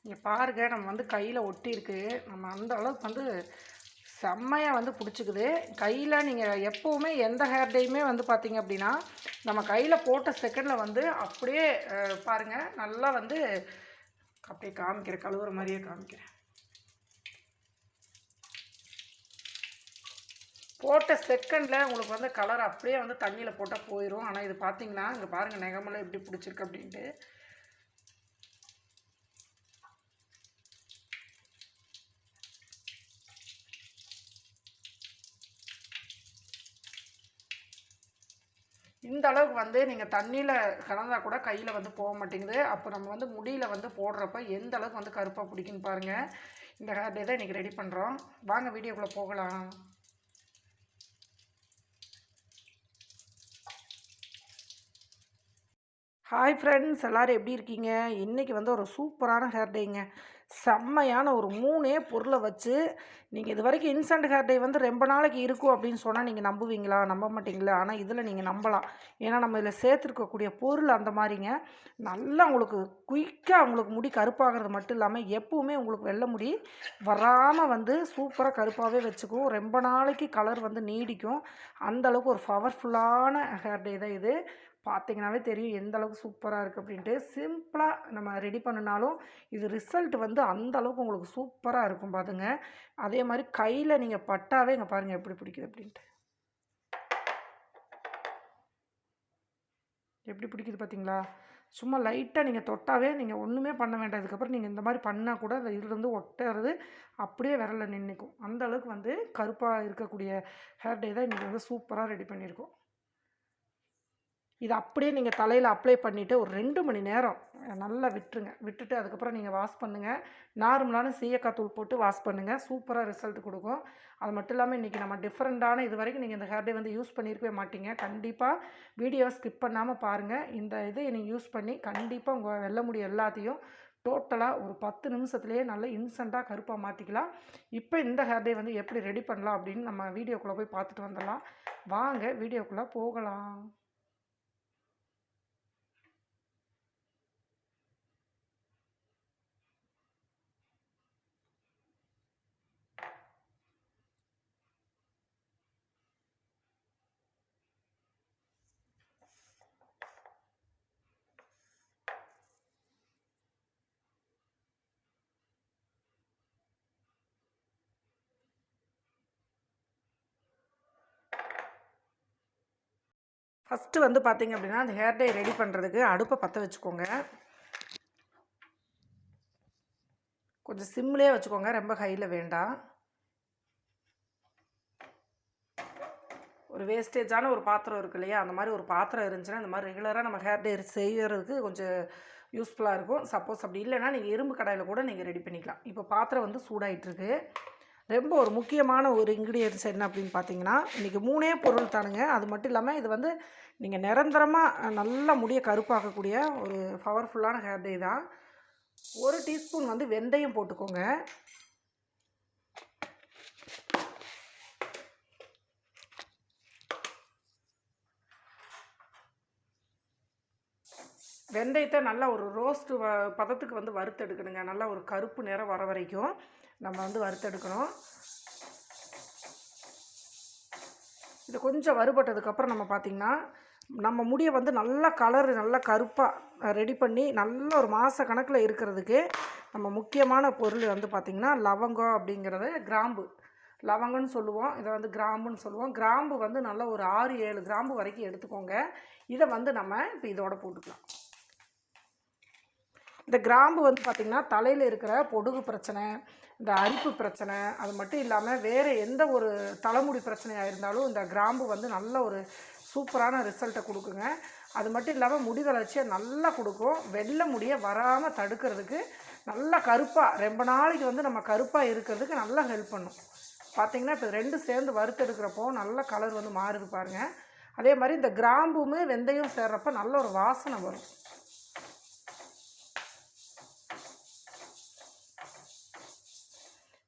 இங்கே பாருங்க, நம்ம வந்து கையில் ஒட்டியிருக்கு. நம்ம அந்த அளவுக்கு வந்து செம்மையாக வந்து பிடிச்சிக்குது. கையில் நீங்கள் எப்போவுமே எந்த ஹேர் டையுமே வந்து பார்த்தீங்க அப்படின்னா, நம்ம கையில் போட்ட செகண்டில் வந்து அப்படியே பாருங்கள், நல்லா வந்து அப்படியே காமிக்கிறேன், கழுவுற மாதிரியே காமிக்கிறேன். போட்ட செகண்டில் உங்களுக்கு வந்து கலர் அப்படியே வந்து தண்ணியில் போட்டால் போயிடும். ஆனால் இது பார்த்தீங்கன்னா, இங்கே பாருங்கள் நகமெல்லாம் எப்படி பிடிச்சிருக்கு அப்படின்ட்டு. இந்த அளவுக்கு வந்து நீங்கள் தண்ணியில் கலந்தால் கூட கையில் வந்து போக மாட்டேங்குது. அப்போ நம்ம வந்து முடியில் வந்து போடுறப்ப எந்த அளவுக்கு வந்து கருப்பாக பிடிக்குன்னு பாருங்கள். இந்த ஹேர் டே தான் இன்றைக்கி ரெடி பண்ணுறோம். வாங்க வீடியோக்குள்ளே போகலாம். ஹாய் ஃப்ரெண்ட்ஸ், எல்லோரும் எப்படி இருக்கீங்க? இன்றைக்கி வந்து ஒரு சூப்பரான ஹேர் டேங்க. செம்மையான ஒரு 3 பொருளை வச்சு நீங்கள் இது வரைக்கும் இன்ஸ்டன்ட் ஹேர் டே வந்து ரொம்ப நாளைக்கு இருக்கும் அப்படின்னு சொன்னால் நீங்கள் நம்புவீங்களா? நம்ப மாட்டிங்களா? ஆனால் இதில் நீங்கள் நம்பலாம். ஏன்னா நம்ம இதில் சேர்த்துருக்கக்கூடிய பொருள் அந்த மாதிரிங்க. நல்லா உங்களுக்கு குயிக்காக உங்களுக்கு முடி கருப்பாகிறது மட்டும் இல்லாமல் எப்பவுமே உங்களுக்கு வெள்ளை முடி வராமல் வந்து சூப்பராக கருப்பாகவே வச்சுக்கும். ரொம்ப நாளைக்கு கலர் வந்து நீடிக்கும். அந்தளவுக்கு ஒரு பவர்ஃபுல்லான ஹேர் டே தான் இது. பார்த்தீங்கன்னாவே தெரியும் எந்த அளவுக்கு சூப்பராக இருக்குது அப்படின்ட்டு. சிம்பிளாக நம்ம ரெடி பண்ணினாலும் இது ரிசல்ட் வந்து அந்த அளவுக்கு உங்களுக்கு சூப்பராக இருக்கும் பாருங்க. அதே மாதிரி கையில் நீங்கள் பட்டாவே இங்கே பாருங்கள் எப்படி பிடிக்குது அப்படின்ட்டு. எப்படி பிடிக்குது பார்த்தீங்களா? சும்மா லைட்டாக நீங்கள் தொட்டாவே நீங்கள் ஒன்றுமே பண்ண வேண்டாம். இதுக்கப்புறம் நீங்கள் இந்த மாதிரி பண்ணால் கூட அந்த இதுலேருந்து ஒட்டுறது அப்படியே விரலில் நின்றுக்கும். அந்த அளவுக்கு வந்து கருப்பாக இருக்கக்கூடிய ஹேர் டே தான் இன்றைக்கி வந்து சூப்பராக ரெடி பண்ணியிருக்கோம். இதை அப்படியே நீங்கள் தலையில் அப்ளை பண்ணிவிட்டு ஒரு 2 மணி நேரம் நல்லா விட்டுருங்க. விட்டுட்டு அதுக்கப்புறம் நீங்கள் வாஷ் பண்ணுங்கள். நார்மலான சீயக்காய் தூள் போட்டு வாஷ் பண்ணுங்கள். சூப்பராக ரிசல்ட் கொடுக்கும். அது மட்டும் இல்லாமல் இன்றைக்கி நம்ம டிஃப்ரெண்ட்டான இது வரைக்கும் நீங்கள் இந்த ஹேர் டே வந்து யூஸ் பண்ணியிருக்கவே மாட்டீங்க. கண்டிப்பாக வீடியோவை ஸ்கிப் பண்ணாமல் பாருங்கள். இந்த இதை நீங்கள் யூஸ் பண்ணி கண்டிப்பாக உங்கள் வெள்ளை முடி எல்லாத்தையும் டோட்டலாக ஒரு 10 நிமிஷத்துலேயே நல்லா இன்ஸ்டண்ட்டாக கருப்பாக மாற்றிக்கலாம். இப்போ இந்த ஹேர் டே வந்து எப்படி ரெடி பண்ணலாம் அப்படின்னு நம்ம வீடியோக்குள்ளே போய் பார்த்துட்டு வந்துடலாம். வாங்க வீடியோக்குள்ளே போகலாம். ஃபஸ்ட்டு வந்து பார்த்திங்க அப்படின்னா அந்த ஹேர் டே ரெடி பண்ணுறதுக்கு அடுப்பை பற்ற வச்சுக்கோங்க. கொஞ்சம் சிம்லேயே வச்சுக்கோங்க, ரொம்ப ஹையில் வேண்டாம். ஒரு வேஸ்டேஜான ஒரு பாத்திரம் இருக்குது இல்லையா, அந்த மாதிரி ஒரு பாத்திரம் இருந்துச்சுன்னா இந்த மாதிரி ரெகுலராக நம்ம ஹேர் டே செய்கிறதுக்கு கொஞ்சம் யூஸ்ஃபுல்லாக இருக்கும். சப்போஸ் அப்படி இல்லைன்னா நீங்கள் இரும்பு கடாயில் கூட நீங்கள் ரெடி பண்ணிக்கலாம். இப்போ பாத்திரம் வந்து சூடாகிட்டுருக்கு. ரொம்ப ஒரு முக்கியமான ஒரு இன்க்ரீடியன்ஸ் என்ன அப்படின்னு பார்த்தீங்கன்னா, இன்றைக்கி 3 பொருள் தானுங்க. அது மட்டும் இல்லாமல் இது வந்து நீங்கள் நிரந்தரமாக நல்லா முடிய கருப்பாக்கக்கூடிய ஒரு பவர்ஃபுல்லான ஹேர் டே தான். 1 டீஸ்பூன் வந்து வெந்தயம் போட்டுக்கோங்க. வெந்தயத்தை நல்லா ஒரு ரோஸ்ட்டு பதத்துக்கு வந்து வறுத்தெடுக்கணுங்க. நல்லா ஒரு கருப்பு நிறம் வர வரைக்கும் நம்ம வந்து வறுத்தெடுக்கணும். இது கொஞ்சம் வறுபட்டதுக்கப்புறம் நம்ம பார்த்திங்கன்னா, நம்ம முடியை வந்து நல்லா கலர் நல்லா கருப்பாக ரெடி பண்ணி நல்ல ஒரு மாத கணக்கில் இருக்கிறதுக்கு நம்ம முக்கியமான பொருள் வந்து பார்த்திங்கன்னா லவங்கம் அப்படிங்கிறது. கிராம்பு லவங்கன்னு சொல்லுவோம், இதை வந்து கிராம்புன்னு சொல்லுவோம். கிராம்பு வந்து நல்லா ஒரு 6-7 கிராம்பு வரைக்கும் எடுத்துக்கோங்க. இதை வந்து நம்ம இப்போ இதோட போட்டுக்கலாம். இந்த கிராம்பு வந்து பார்த்திங்கன்னா தலையில் இருக்கிற பொடுகு பிரச்சனை, இந்த அரிப்பு பிரச்சனை, அது மட்டும் இல்லாமல் வேறு எந்த ஒரு தலைமுடி பிரச்சனையாக இருந்தாலும் இந்த கிராம்பு வந்து நல்ல ஒரு சூப்பரான ரிசல்ட்டை கொடுக்குங்க. அது மட்டும் இல்லாமல் முடி வளர்ச்சியை நல்லா கொடுக்கும். வெள்ளை முடியை வராமல் தடுக்கிறதுக்கு நல்லா கருப்பாக ரொம்ப நாளைக்கு வந்து நம்ம கருப்பாக இருக்கிறதுக்கு நல்லா ஹெல்ப் பண்ணும். பார்த்திங்கன்னா இப்போ 2 சேர்ந்து வறுத்தெடுக்கிறப்போ நல்ல கலர் வந்து மாறுது பாருங்கள். அதே மாதிரி இந்த கிராம்புமே வெந்தயம் சேர்றப்ப நல்ல ஒரு வாசனை வரும்.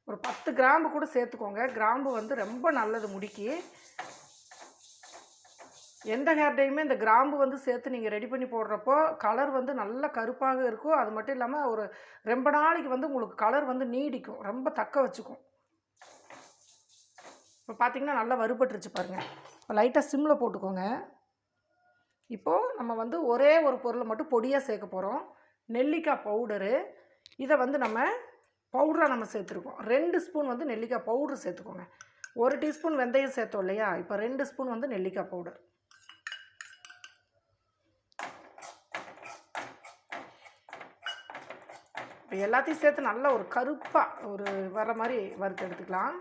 ஒரு 10 கிராம்பு கூட சேர்த்துக்கோங்க. கிராம்பு வந்து ரொம்ப நல்லது முடிக்கு. எந்த ஹேர் டையுமே இந்த கிராம்பு வந்து சேர்த்து நீங்கள் ரெடி பண்ணி போடுறப்போ கலர் வந்து நல்ல கருப்பாக இருக்கும். அது மட்டும் இல்லாமல் ஒரு ரொம்ப நாளைக்கு வந்து உங்களுக்கு கலர் வந்து நீடிக்கும், ரொம்ப தக்க வச்சுக்கும். இப்போ பார்த்தீங்கன்னா நல்லா வறுபட்டுருச்சு பாருங்கள். இப்போ லைட்டாக சிம்மில் போட்டுக்கோங்க. இப்போது நம்ம வந்து ஒரே ஒரு பொருளை மட்டும் பொடியாக சேர்க்க போகிறோம். நெல்லிக்காய் பவுடரு. இதை வந்து நம்ம பவுடராக நம்ம சேர்த்துருக்கோம். 2 ஸ்பூன் வந்து நெல்லிக்காய் பவுட்ரு சேர்த்துக்கோங்க. 1 டீஸ்பூன் வெந்தயம் சேர்த்தோம் இல்லையா, இப்போ 2 ஸ்பூன் வந்து நெல்லிக்காய் பவுடர். இப்போ எல்லாத்தையும் சேர்த்து நல்லா ஒரு கருப்பாக ஒரு வர மாதிரி வறுத்து எடுத்துக்கலாம்.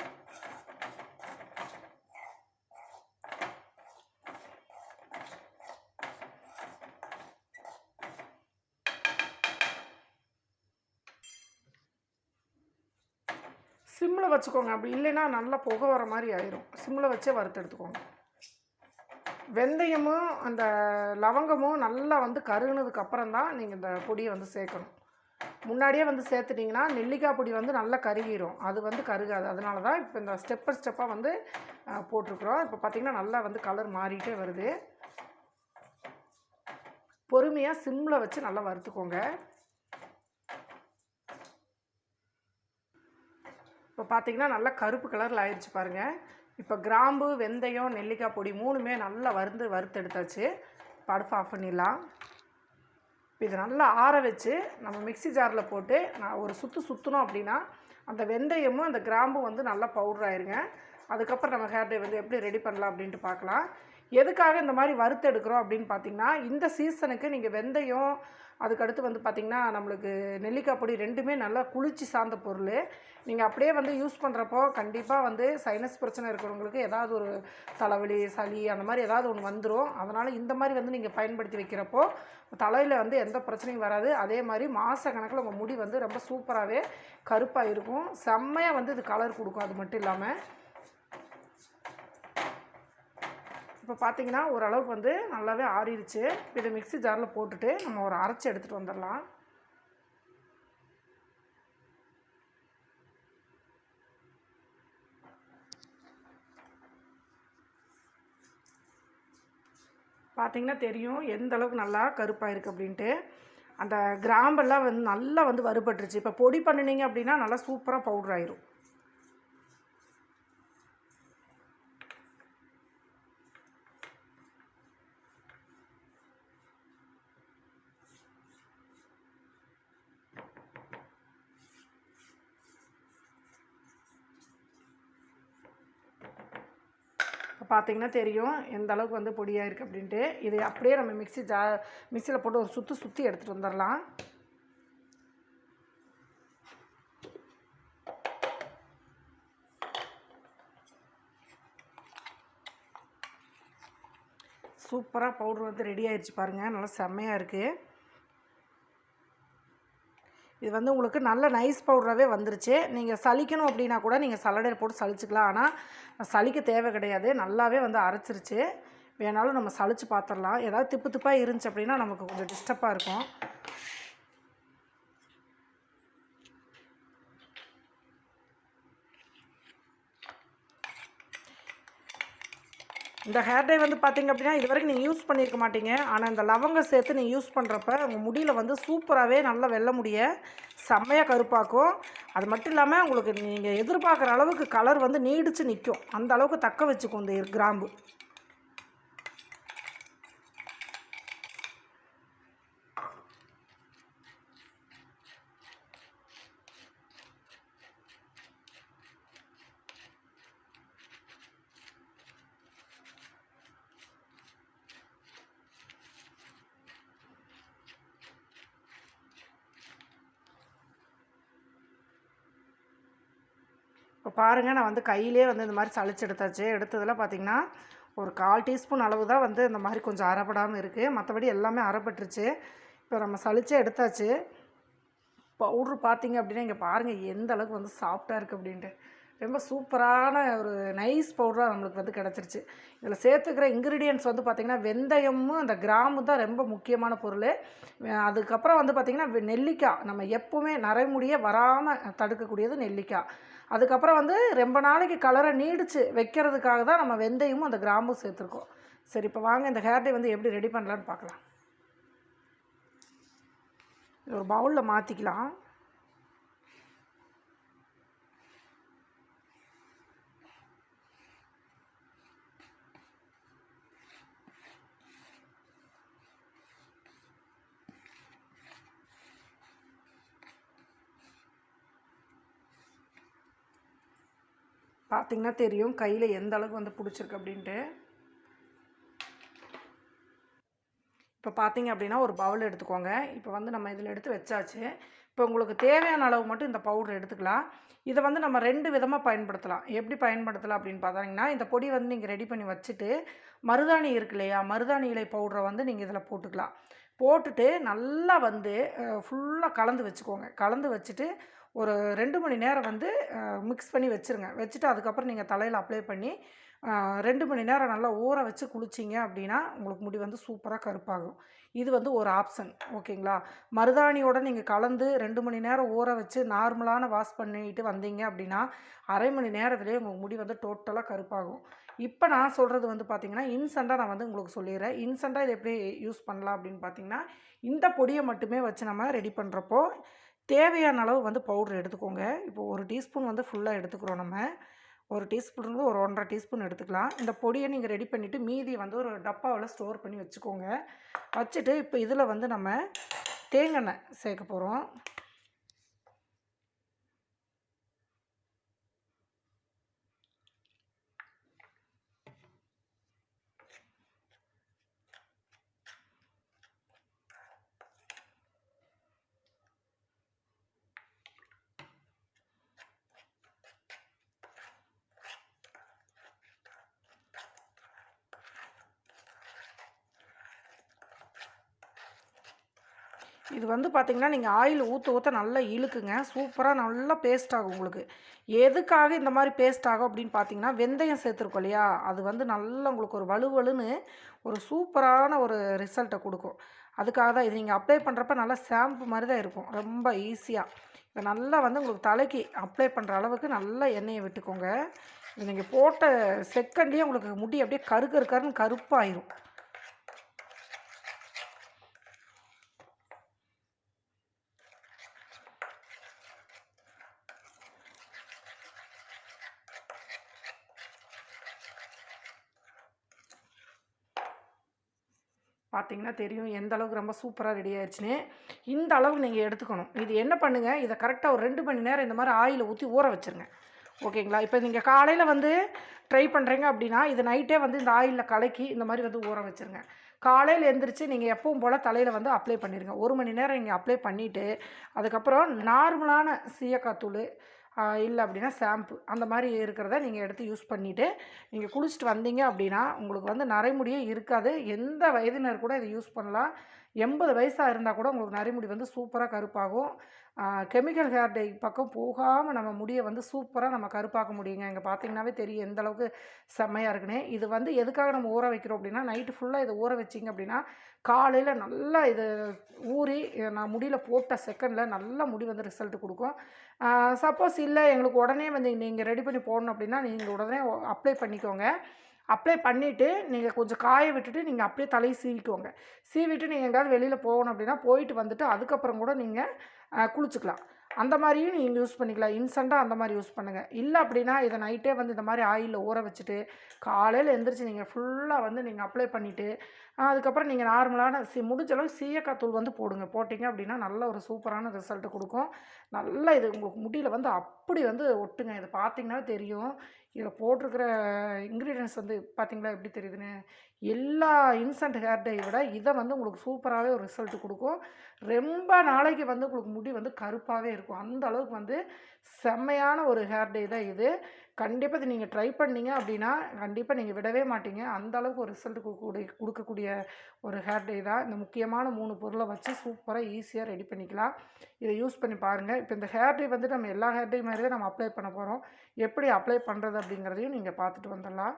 சிம்மில் வச்சுக்கோங்க, அப்படி இல்லைன்னா நல்லா புகை வர மாதிரி ஆயிரும். சிம்மில் வச்சே வறுத்து எடுத்துக்கோங்க. வெந்தயமும் அந்த லவங்கமும் நல்லா வந்து கருகுனதுக்கப்புறம் தான் நீங்கள் இந்த பொடியை வந்து சேர்க்கணும். முன்னாடியே வந்து சேர்த்துட்டிங்கன்னா நெல்லிக்காய் பொடி வந்து நல்லா கருகிரும், அது வந்து கருகாது. அதனால தான் இப்போ இந்த ஸ்டெப்பாக வந்து போட்டிருக்குறோம். இப்போ பார்த்திங்கன்னா நல்லா வந்து கலர் மாறிட்டே வருது. பொறுமையாக சிம்மில் வச்சு நல்லா வறுத்துக்கோங்க. இப்போ பார்த்திங்கன்னா நல்லா கருப்பு கலரில் ஆயிடுச்சு பாருங்கள். இப்போ கிராம்பு, வெந்தயம், நெல்லிக்காய் பொடி 3மே நல்லா வறுத்து எடுத்தாச்சு. இப்போ அடுப்பு ஆஃப் பண்ணிடலாம். இப்போ இதை நல்லா ஆற வச்சு நம்ம மிக்ஸி ஜாரில் போட்டு நான் ஒரு சுற்றினோம் அப்படின்னா அந்த வெந்தயமும் அந்த கிராம்பும் வந்து நல்லா பவுடர் ஆயிருங்க. அதுக்கப்புறம் நம்ம ஹேர் டை வந்து எப்படி ரெடி பண்ணலாம் அப்படின்ட்டு பார்க்கலாம். எதுக்காக இந்த மாதிரி வறுத்து எடுக்கிறோம் அப்படின்னு பார்த்திங்கன்னா, இந்த சீசனுக்கு நீங்கள் வெந்தயம், அதுக்கடுத்து வந்து பார்த்திங்கன்னா நம்மளுக்கு நெல்லிக்காய் பொடி 2மே நல்லா குளிர்ச்சி சார்ந்த பொருள். நீங்கள் அப்படியே வந்து யூஸ் பண்ணுறப்போ கண்டிப்பாக வந்து சைனஸ் பிரச்சனை இருக்கிறவங்களுக்கு ஏதாவது ஒரு தலைவலி, சளி அந்த மாதிரி ஏதாவது ஒன்று வந்துடும். அதனால் இந்த மாதிரி வந்து நீங்கள் பயன்படுத்தி வைக்கிறப்போ தலையில் வந்து எந்த பிரச்சனையும் வராது. அதே மாதிரி மாத கணக்கில் உங்கள் முடி வந்து ரொம்ப சூப்பராகவே கருப்பாக இருக்கும். செம்மையாக வந்து இது கலர் கொடுக்கும். அது மட்டும் இல்லாமல் இப்போ பார்த்தீங்கன்னா ஓரளவுக்கு வந்து நல்லாவே ஆறிடுச்சு. இதை மிக்ஸி ஜாரில் போட்டுட்டு நம்ம ஒரு அரைச்சி எடுத்துகிட்டு வந்துடலாம். பார்த்தீங்கன்னா தெரியும் எந்த அளவுக்கு நல்லா கருப்பாக இருக்குது அப்படின்ட்டு. அந்த கிராம்பெல்லாம் வந்து நல்லா வந்து வறுபட்டுருச்சு. இப்போ பொடி பண்ணினீங்க அப்படின்னா நல்லா சூப்பராக பவுடர் ஆயிரும். பார்த்தீங்கன்னா தெரியும் எந்த அளவுக்கு வந்து பொடியாக இருக்குது அப்படின்ட்டு. இதை அப்படியே நம்ம மிக்ஸியில் போட்டு ஒரு சுற்றி எடுத்துகிட்டு வந்துடலாம். சூப்பராக பவுட்ரு வந்து ரெடி ஆயிடுச்சு பாருங்கள். நல்லா செம்மையாக இருக்குது. இது வந்து உங்களுக்கு நல்ல நைஸ் பவுடராகவே வந்துருச்சு. நீங்கள் சலிக்கணும் அப்படின்னா கூட நீங்கள் சல்லடையில் போட்டு சலிச்சுக்கலாம். ஆனால் சலிக்க தேவை கிடையாது, நல்லாவே வந்து அரைச்சிருச்சு. வேணாலும் நம்ம சலிச்சு பார்த்துடலாம். ஏதாவது திப்பாக இருந்துச்சு அப்படின்னா நமக்கு கொஞ்சம் டிஸ்டர்பாக இருக்கும். இந்த ஹேர் டை வந்து பார்த்திங்க அப்படின்னா இது வரைக்கும் நீங்கள் யூஸ் பண்ணியிருக்க மாட்டீங்க. ஆனால் இந்த லவங்கம் சேர்த்து நீங்கள் யூஸ் பண்ணுறப்ப உங்கள் முடியில் வந்து சூப்பராகவே நல்லா வெள்ளை முடிய செம்மையாக கருப்பாக்கும். அது மட்டும் இல்லாமல் உங்களுக்கு நீங்கள் எதிர்பார்க்குற அளவுக்கு கலர் வந்து நீடித்து நிற்கும். அந்த அளவுக்கு தக்க வச்சுக்கும் இந்த கிராம்பு. இப்போ பாருங்கள், நான் வந்து கையிலே வந்து இந்த மாதிரி சளிச்சு எடுத்தாச்சு. எடுத்ததில் பார்த்திங்கன்னா ஒரு 1/4 டீஸ்பூன் அளவு தான் வந்து இந்த மாதிரி கொஞ்சம் அரைப்படாமல் இருக்குது. மற்றபடி எல்லாமே அரைப்பட்டுருச்சு. இப்போ நம்ம சளிச்சே எடுத்தாச்சு. பவுட்ரு பார்த்திங்க அப்படின்னா இங்கே பாருங்கள் எந்த அளவுக்கு வந்து சாஃப்டாக இருக்குது அப்படின்ட்டு. ரொம்ப சூப்பரான ஒரு நைஸ் பவுடராக நம்மளுக்கு வந்து கிடச்சிருச்சு. இதில் சேர்த்துக்கிற இன்க்ரீடியன்ட்ஸ் வந்து பார்த்திங்கன்னா வெந்தயமும் அந்த கிராம்பு தான் ரொம்ப முக்கியமான பொருள். அதுக்கப்புறம் வந்து பார்த்திங்கன்னா நெல்லிக்காய், நம்ம எப்போவுமே நரைமுடியே வராமல் தடுக்கக்கூடியது நெல்லிக்காய். அதுக்கப்புறம் வந்து ரொம்ப நாளைக்கு கலரை நீடித்து வைக்கிறதுக்காக தான் நம்ம வெந்தயமும் அந்த கிராம்பும் சேர்த்துருக்கோம். சரி, இப்போ வாங்க இந்த ஹேர் டை வந்து எப்படி ரெடி பண்ணலான்னு பார்க்கலாம். ஒரு பவுலில் மாற்றிக்கலாம். பார்த்தீங்கன்னா தெரியும் கையில் எந்த அளவுக்கு வந்து பிடிச்சிருக்கு அப்படின்ட்டு. இப்போ பார்த்தீங்க அப்படின்னா ஒரு பவுல் எடுத்துக்கோங்க. இப்போ வந்து நம்ம இதில் எடுத்து வச்சாச்சு. இப்போ உங்களுக்கு தேவையான அளவு மட்டும் இந்த பவுடர் எடுத்துக்கலாம். இதை வந்து நம்ம 2 விதமாக பயன்படுத்தலாம். எப்படி பயன்படுத்தலாம் அப்படின்னு பார்த்தீங்கன்னா, இந்த பொடி வந்து நீங்கள் ரெடி பண்ணி வச்சுட்டு, மருதாணி இருக்கு இல்லையா, மருதாணி இலை பவுடரை வந்து நீங்கள் இதில் போட்டுக்கலாம். போட்டுட்டு நல்லா வந்து ஃபுல்லாக கலந்து வச்சுக்கோங்க. கலந்து வச்சுட்டு ஒரு 2 மணி நேரம் வந்து மிக்ஸ் பண்ணி வச்சுருங்க. வச்சுட்டு அதுக்கப்புறம் நீங்கள் தலையில் அப்ளை பண்ணி 2 மணி நேரம் நல்லா ஊற வச்சு குளிச்சிங்க அப்படின்னா உங்களுக்கு முடி வந்து சூப்பராக கருப்பாகும். இது வந்து ஒரு ஆப்ஷன். ஓகேங்களா? மருதாணியோட நீங்கள் கலந்து 2 மணி நேரம் ஊற வச்சு நார்மலான வாஷ் பண்ணிட்டு வந்தீங்க அப்படின்னா, அரை மணி நேரத்திலேயே உங்கள் முடி வந்து டோட்டலாக கருப்பாகும். இப்போ நான் சொல்கிறது வந்து பார்த்திங்கன்னா, இன்ஸ்டண்ட்டாக நான் வந்து உங்களுக்கு சொல்லிடுறேன். இன்ஸ்டண்ட்டாக இதை எப்படி யூஸ் பண்ணலாம் அப்படின்னு பார்த்தீங்கன்னா, இந்த பொடியை மட்டுமே வச்சு நம்ம ரெடி பண்ணுறப்போ தேவையான அளவு வந்து பவுட்ரு எடுத்துக்கோங்க. இப்போ 1 டீஸ்பூன் வந்து ஃபுல்லாக எடுத்துக்கிறோம் நம்ம. 1 டீஸ்பூன்லேருந்து ஒரு 1 1/2 டீஸ்பூன் எடுத்துக்கலாம். இந்த பொடியை நீங்கள் ரெடி பண்ணிவிட்டு மீதியை வந்து ஒரு டப்பாவில் ஸ்டோர் பண்ணி வச்சுக்கோங்க. வச்சுட்டு இப்போ இதில் வந்து நம்ம தேங்காய் எண்ணெய் சேர்க்க போகிறோம். இது வந்து பார்த்திங்கன்னா, நீங்கள் ஆயில் ஊற்ற ஊற்ற நல்லா இழுக்குங்க. சூப்பராக நல்லா பேஸ்ட் ஆகும் உங்களுக்கு. எதுக்காக இந்த மாதிரி பேஸ்ட் ஆகும் அப்படின்னு பார்த்தீங்கன்னா, வெந்தயம் சேர்த்துருக்கோம் இல்லையா, அது வந்து நல்லா உங்களுக்கு ஒரு வலுவலுன்னு ஒரு சூப்பரான ஒரு ரிசல்ட்டை கொடுக்கும். அதுக்காக தான் இது நீங்கள் அப்ளை பண்ணுறப்ப நல்லா ஷாம்பு மாதிரி தான் இருக்கும். ரொம்ப ஈஸியாக. இப்போ நல்லா வந்து உங்களுக்கு தலைக்கு அப்ளை பண்ணுற அளவுக்கு நல்லா எண்ணெயை விட்டுக்கோங்க. இது நீங்கள் போட்ட செகண்ட்லேயே உங்களுக்கு முடி அப்படியே கருன்னு கருப்பாயிரும். பார்த்தீங்கன்னா தெரியும் எந்த அளவுக்கு ரொம்ப சூப்பராக ரெடி ஆயிடுச்சுன்னு. இந்த அளவுக்கு நீங்கள் எடுத்துக்கணும். இது என்ன பண்ணுங்கள், இதை கரெக்டாக ஒரு 2 மணி நேரம் இந்த மாதிரி ஆயிலை ஊற்றி ஊற வச்சுருங்க. ஓகேங்களா? இப்போ நீங்கள் காலையில் வந்து ட்ரை பண்ணுறீங்க அப்படின்னா, இது நைட்டே வந்து இந்த ஆயிலில் கலக்கி இந்த மாதிரி வந்து ஊற வச்சுருங்க. காலையில் எழுந்திரிச்சு நீங்கள் எப்பவும் போல் தலையில் வந்து அப்ளை பண்ணிடுங்க. 1 மணி நேரம் நீங்கள் அப்ளை பண்ணிவிட்டு, அதுக்கப்புறம் நார்மலான சீயக்காய் தூள் இல்லை அப்படின்னா ஷாம்பு அந்த மாதிரி இருக்கிறத நீங்கள் எடுத்து யூஸ் பண்ணிவிட்டு நீங்கள் குளிச்சுட்டு வந்தீங்க அப்படின்னா உங்களுக்கு வந்து நரைமுடியே இருக்காது. எந்த வயதினர் கூட இதை யூஸ் பண்ணலாம். 80 வயசாக இருந்தால் கூட உங்களுக்கு நரைமுடி வந்து சூப்பராக கருப்பாகும். கெமிக்கல் ஹேர் டை பக்கம் போகாமல் நம்ம முடியை வந்து சூப்பராக நம்ம கருப்பாக்க முடியுங்க. இங்கே பார்த்தீங்கன்னாவே தெரியும் எந்த அளவுக்கு செம்மையாக இருக்குன்னு. இது வந்து எதுக்காக நம்ம ஊற வைக்கிறோம் அப்படின்னா, நைட்டு ஃபுல்லாக இதை ஊற வச்சிங்க அப்படின்னா காலையில் நல்லா இது ஊறி நான் முடியில் போட்ட செகண்டில் நல்லா முடி வந்து ரிசல்ட்டு கொடுக்கும். சப்போஸ் இல்லை எங்களுக்கு உடனே வந்து நீங்கள் ரெடி பண்ணி போடணும் அப்படின்னா நீங்கள் உடனே அப்ளை பண்ணிக்கோங்க. அப்ளை பண்ணிவிட்டு நீங்கள் கொஞ்சம் காய விட்டுட்டு நீங்கள் அப்படியே தலையை சீவிக்கோங்க. சீவிட்டு நீங்கள் எங்கேயாவது வெளியில் போகணும் அப்படின்னா போயிட்டு வந்துட்டு அதுக்கப்புறம் கூட நீங்கள் குளிச்சுக்கலாம். அந்த மாதிரியும் நீங்கள் யூஸ் பண்ணிக்கலாம். இன்ஸ்டண்ட்டாக அந்த மாதிரி யூஸ் பண்ணுங்கள். இல்லை அப்படின்னா இதை நைட்டே வந்து இந்த மாதிரி ஆயிலில் ஊற வச்சுட்டு காலையில் எழுந்திரிச்சு நீங்கள் ஃபுல்லாக வந்து நீங்கள் அப்ளை பண்ணிவிட்டு அதுக்கப்புறம் நீங்கள் நார்மலான முடிஞ்ச அளவுக்கு சீயக்காய் தூள் வந்து போடுங்க. போட்டிங்க அப்படின்னா நல்ல ஒரு சூப்பரான ரிசல்ட்டு கொடுக்கும். நல்லா இது உங்களுக்கு முடியில் வந்து அப்படி வந்து ஒட்டுங்க. இதை பார்த்தீங்கன்னா தெரியும். இதில் போட்டிருக்கிற இன்க்ரீடியன்ட்ஸ் வந்து பார்த்தீங்களா எப்படி தெரியுதுன்னு. எல்லா இன்ஸ்டன்ட் ஹேர் டை விட இதை வந்து உங்களுக்கு சூப்பராகவே ஒரு ரிசல்ட்டு கொடுக்கும். ரொம்ப நாளைக்கு வந்து உங்களுக்கு முடி வந்து கருப்பாகவே இருக்கும். அந்த அளவுக்கு வந்து செம்மையான ஒரு ஹேர் டை தான் இது. கண்டிப்பாக இது நீங்கள் ட்ரை பண்ணீங்க அப்படின்னா கண்டிப்பாக நீங்கள் விடவே மாட்டீங்க. அந்த அளவுக்கு ஒரு ரிசல்ட் கொடுக்கக்கூடிய ஒரு ஹேர் டை தான். இந்த முக்கியமான 3 பொருளை வச்சு சூப்பராக ஈஸியாக ரெடி பண்ணிக்கலாம். இதை யூஸ் பண்ணி பாருங்கள். இப்போ இந்த ஹேர் டை வந்து நம்ம எல்லா ஹேர் டை மாதிரி தான் நம்ம அப்ளை பண்ண போகிறோம். எப்படி அப்ளை பண்ணுறது அப்படிங்கிறதையும் நீங்கள் பார்த்துட்டு வந்துடலாம்.